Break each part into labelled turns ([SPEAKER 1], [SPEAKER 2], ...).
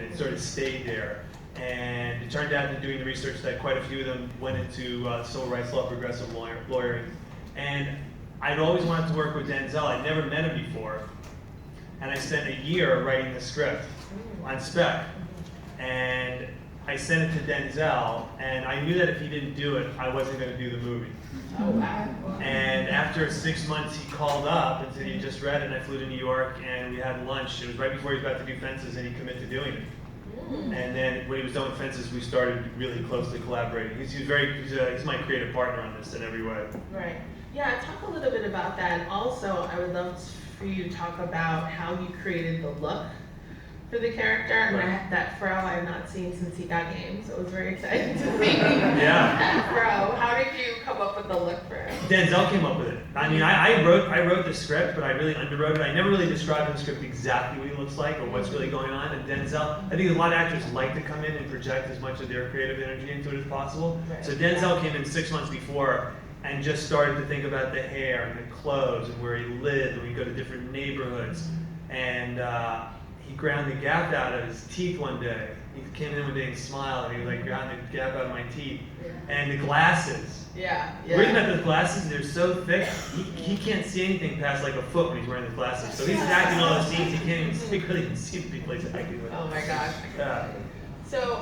[SPEAKER 1] and it sort of stayed there. And it turned out in doing the research that quite a few of them went into civil rights law, progressive lawyering. And I'd always wanted to work with Denzel. I'd never met him before. And I spent a year writing the script on spec. And I sent it to Denzel, and I knew that if he didn't do it, I wasn't going to do the movie.
[SPEAKER 2] Oh, wow.
[SPEAKER 1] And after 6 months, he called up and said he just read it, and I flew to New York, and we had lunch. It was right before he was about to do Fences, and he committed to doing it. And then when he was done with Fences, we started really closely collaborating. He's my creative partner on this in every way.
[SPEAKER 2] Right. Yeah, talk a little bit about that. And also, I would love for you to talk about how you created the look for the character. And
[SPEAKER 1] Right.
[SPEAKER 2] that fro I have not seen since he got game, so it was very exciting to see
[SPEAKER 1] Yeah.
[SPEAKER 2] that fro. How did you come up with the look for him?
[SPEAKER 1] Denzel came up with it. I mean, I wrote the script, but I really underwrote it. I never really described in the script exactly what he looks like or what's really going on. And Denzel, I think a lot of actors like to come in and project as much of their creative energy into it as possible.
[SPEAKER 2] Right.
[SPEAKER 1] So Denzel came in 6 months before and just started to think about the hair and the clothes and where he lived, and we go to different neighborhoods. And he ground the gap out of his teeth one day. He came in one day and smiled, and he was like, ground the gap out of my teeth.
[SPEAKER 2] Yeah.
[SPEAKER 1] And the glasses.
[SPEAKER 2] Yeah.
[SPEAKER 1] Reading about those glasses, they're so thick, he can't see anything past like a foot when he's wearing the glasses. So he's acting all those scenes, he can't even really even see the people he's acting with.
[SPEAKER 2] Oh my gosh.
[SPEAKER 1] Yeah.
[SPEAKER 2] So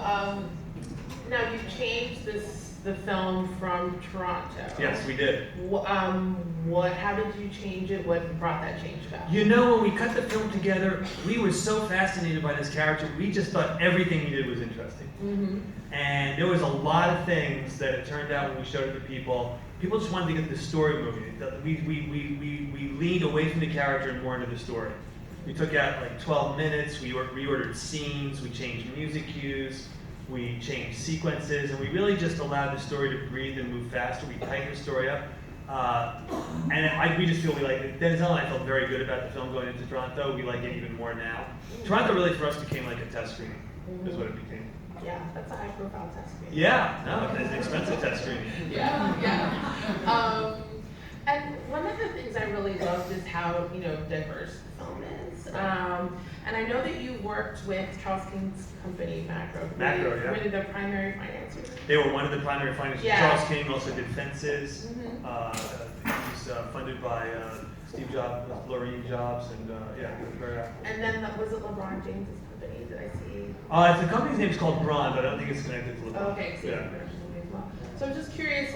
[SPEAKER 2] now you changed the film from Toronto.
[SPEAKER 1] Yes, we did.
[SPEAKER 2] How did you change it? What brought that change about?
[SPEAKER 1] You know, when we cut the film together, we were so fascinated by this character, we just thought everything he did was interesting.
[SPEAKER 2] Mm-hmm.
[SPEAKER 1] And there was a lot of things that it turned out when we showed it to people just wanted to get the story moving. We leaned away from the character and more into the story. We took out like 12 minutes, we reordered scenes, we changed music cues, we changed sequences, and we really just allowed the story to breathe and move faster. We tightened the story up. We just feel we like it. Denzel and I felt very good about the film going into Toronto. We like it even more now. Toronto really for us became like a test screening, is what it became.
[SPEAKER 2] Yeah, that's a high profile test screening.
[SPEAKER 1] Yeah, no, it's an expensive test screening.
[SPEAKER 2] Yeah. And one of the things I really loved is how, diverse the film is. And I know that you worked with Charles King's company, Macro.
[SPEAKER 1] Macro, yeah.
[SPEAKER 2] Were they the primary financiers?
[SPEAKER 1] They were one of the primary financiers.
[SPEAKER 2] Yeah.
[SPEAKER 1] Charles King also did Fences.
[SPEAKER 2] Mm-hmm.
[SPEAKER 1] He's funded by Steve Jobs, Lorraine Jobs, and yeah, he was very active.
[SPEAKER 2] And then was it LeBron James's company? Did I see?
[SPEAKER 1] The company's name is called Braun, but I don't think it's connected to LeBron.
[SPEAKER 2] Okay,
[SPEAKER 1] Yeah.
[SPEAKER 2] as well. So I'm just curious,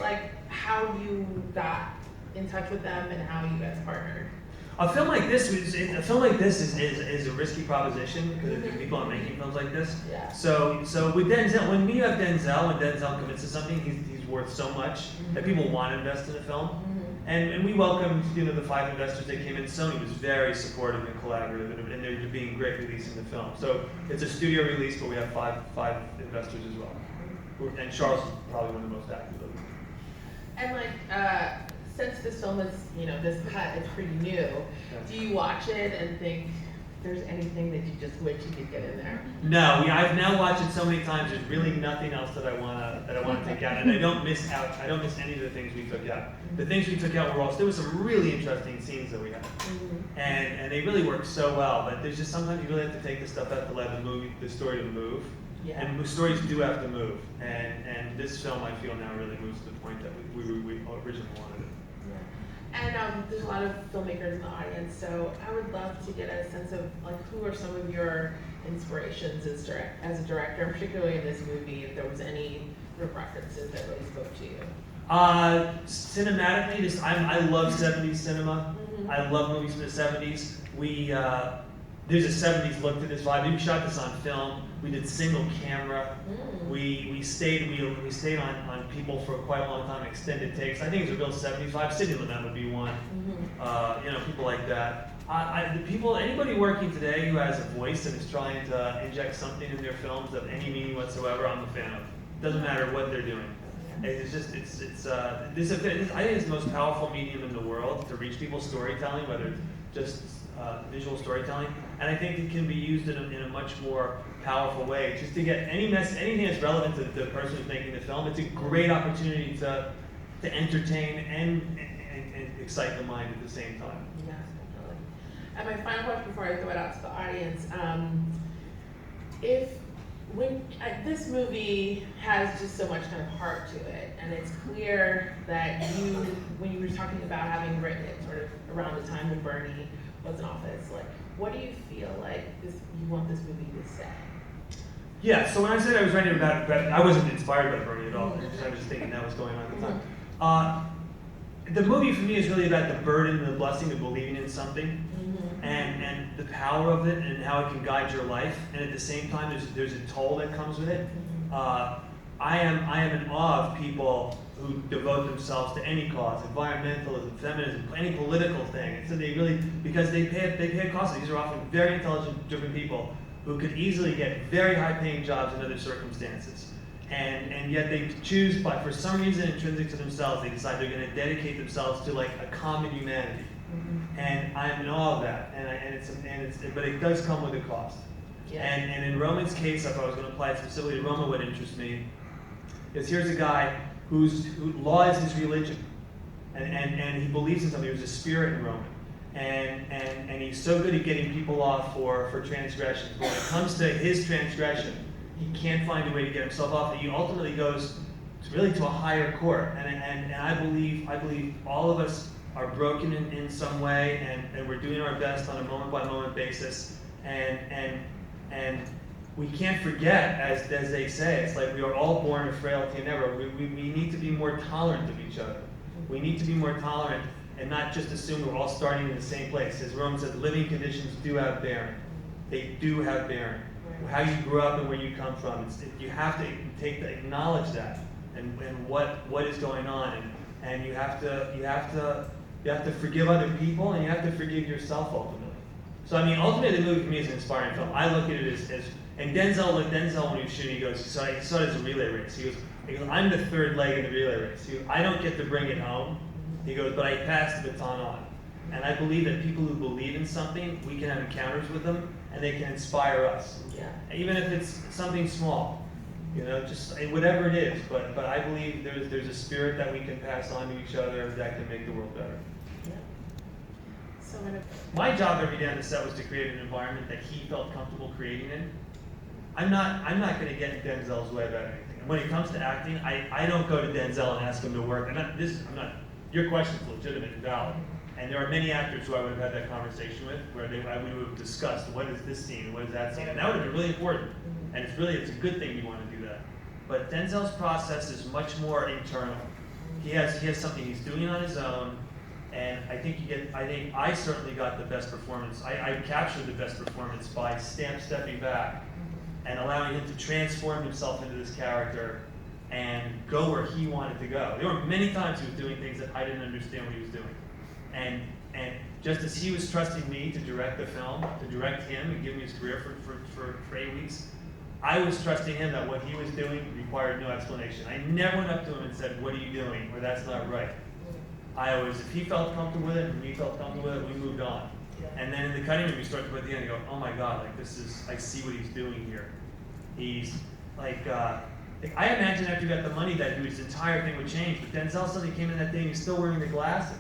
[SPEAKER 2] how you got in touch with them and how you guys partnered.
[SPEAKER 1] A film like this is a risky proposition because people aren't making films like this.
[SPEAKER 2] Yeah.
[SPEAKER 1] So with Denzel, when Denzel commits to something, he's worth so much that people want to invest in the film. And we welcomed the 5 investors that came in. Sony was very supportive and collaborative, and they're being great releasing the film. So it's a studio release, but we have five investors as well. And Charles is probably one of the most active of them.
[SPEAKER 2] And since this film is, this cut is pretty new, do you watch it and think there's anything that you just wish you could get in there?
[SPEAKER 1] No, I've now watched it so many times. There's really nothing else that I wanna take out, and I don't miss any of the things we took out. The things we took out were also there was some really interesting scenes that we had, and they really worked so well. But there's just sometimes you really have to take the stuff out to let the story to move.
[SPEAKER 2] Yeah.
[SPEAKER 1] And stories do have to move, and this film I feel now really moves to the point that we originally wanted it.
[SPEAKER 2] And there's a lot of filmmakers in the audience, so I would love to get a sense of who are some of your inspirations as a director, particularly in this movie, if there was any references that really spoke to you.
[SPEAKER 1] Cinematically, I love 70s cinema. I love movies from the 70s. There's a 70s look to this vibe. We shot this on film. We did single camera. We stayed on people for quite a long time, extended takes. I think it's a real 70s vibe. Sidney Lumet would be one. People like that. Anybody working today who has a voice and is trying to inject something in their films of any meaning whatsoever, I'm a fan of. Doesn't matter what they're doing. I think it's the most powerful medium in the world to reach people's storytelling, whether it's just visual storytelling, and I think it can be used in a much more powerful way. Just to get anything that's relevant to the person who's making the film, it's a great opportunity to entertain and excite the mind at the same time.
[SPEAKER 2] Yeah, definitely. And my final question before I throw it out to the audience, This movie has just so much kind of heart to it, and it's clear that when you were talking about having written it sort of around the time when Bernie was in office, like, what do you feel like you want this movie to say?
[SPEAKER 1] Yeah, so when I said I was writing about it, I wasn't inspired by Bernie at all. I was just thinking that was going on at the time. The movie for me is really about the burden and the blessing of believing in something, and the power of it and how it can guide your life. And at the same time, there's a toll that comes with it. I am in awe of people who devote themselves to any cause, environmentalism, feminism, any political thing. And so they really, because they pay a cost. These are often very intelligent, driven people who could easily get very high-paying jobs in other circumstances. And yet they choose, for some reason intrinsic to themselves, they decide they're going to dedicate themselves to like a common humanity. And I'm in awe of that. But it does come with a cost.
[SPEAKER 2] Yeah.
[SPEAKER 1] And in Roman's case, if I was going to apply it specifically to Roman, what interests me is here's a guy who law is his religion, and he believes in something. There's a spirit in Roman, and he's so good at getting people off for transgressions. But when it comes to his transgression, he can't find a way to get himself off. And he ultimately goes really to a higher court. And I believe all of us are broken in some way, and we're doing our best on a moment by moment basis. And we can't forget, as they say, it's like we are all born of frailty and error. We need to be more tolerant of each other. We need to be more tolerant and not just assume we're all starting in the same place. As Roman said, living conditions do have bearing. They do have bearing. How you grew up and where you come from. You have to acknowledge that and what is going on, and you have to forgive other people, and you have to forgive yourself ultimately. So I mean, ultimately, the movie for me is an inspiring film. I look at it as and Denzel when he was shooting, he goes, he saw it as a relay race. He goes, I'm the third leg in the relay race. He goes, I don't get to bring it home. He goes, but I pass the baton on. And I believe that people who believe in something, we can have encounters with them, and they can inspire us.
[SPEAKER 2] Yeah.
[SPEAKER 1] Even if it's something small, just whatever it is. But I believe there's a spirit that we can pass on to each other that can make the world better.
[SPEAKER 2] Yeah. So
[SPEAKER 1] my job every day on the set was to create an environment that he felt comfortable creating in. I'm not going to get in Denzel's way about anything. And when it comes to acting, I don't go to Denzel and ask him to work. Your question's legitimate and valid. And there are many actors who I would have had that conversation with, where we would have discussed what is this scene, what is that scene, and that would have been really important. And it's a good thing you want to do that. But Denzel's process is much more internal. He has something he's doing on his own, and I think I certainly got the best performance. I captured the best performance by stepping back and allowing him to transform himself into this character and go where he wanted to go. There were many times he was doing things that I didn't understand what he was doing. And just as he was trusting me to direct the film, to direct him and give me his career for 8 weeks, I was trusting him that what he was doing required no explanation. I never went up to him and said, what are you doing? Or that's not right. If he felt comfortable with it and we felt comfortable with it, we moved on. And then in the cutting room, you start to put the end and go, oh my God, I see what he's doing here. He's I imagine after he got the money that his entire thing would change, but Denzel suddenly came in that day and he's still wearing the glasses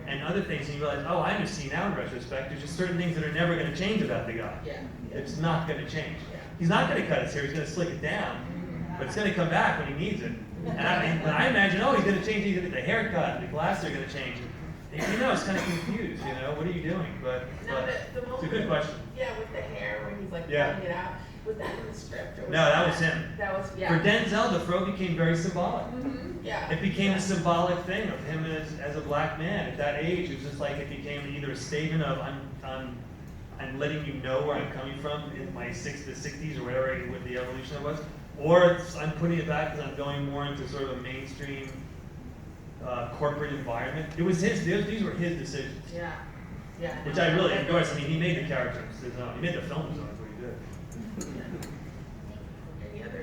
[SPEAKER 1] and other things, and you realize, oh, I understand now in retrospect, there's just certain things that are never going to change about the guy.
[SPEAKER 2] Yeah.
[SPEAKER 1] It's not going to change.
[SPEAKER 2] Yeah.
[SPEAKER 1] He's not going to cut his hair, he's going to slick it down, but it's going to come back when he needs it. And I imagine, oh, he's going to change, the haircut, the glasses are going to change. And, it's kind of confused, what are you doing? But it's a good question.
[SPEAKER 2] Yeah, with the hair when he's like
[SPEAKER 1] Yeah.
[SPEAKER 2] pulling it out. Was that in the script? Or
[SPEAKER 1] No, that was him.
[SPEAKER 2] That was, yeah.
[SPEAKER 1] For Denzel, the fro became very symbolic.
[SPEAKER 2] Yeah.
[SPEAKER 1] It became a symbolic thing of him as a black man. At that age, it was just like it became either a statement of I'm letting you know where I'm coming from in my the 60s or whatever with the evolution it was, or I'm putting it back because I'm going more into sort of a mainstream corporate environment. It was these were his decisions.
[SPEAKER 2] Yeah. Yeah.
[SPEAKER 1] Which I really endorse. I mean, he made the characters his own. He made the film his own. That's what he did.
[SPEAKER 2] Any other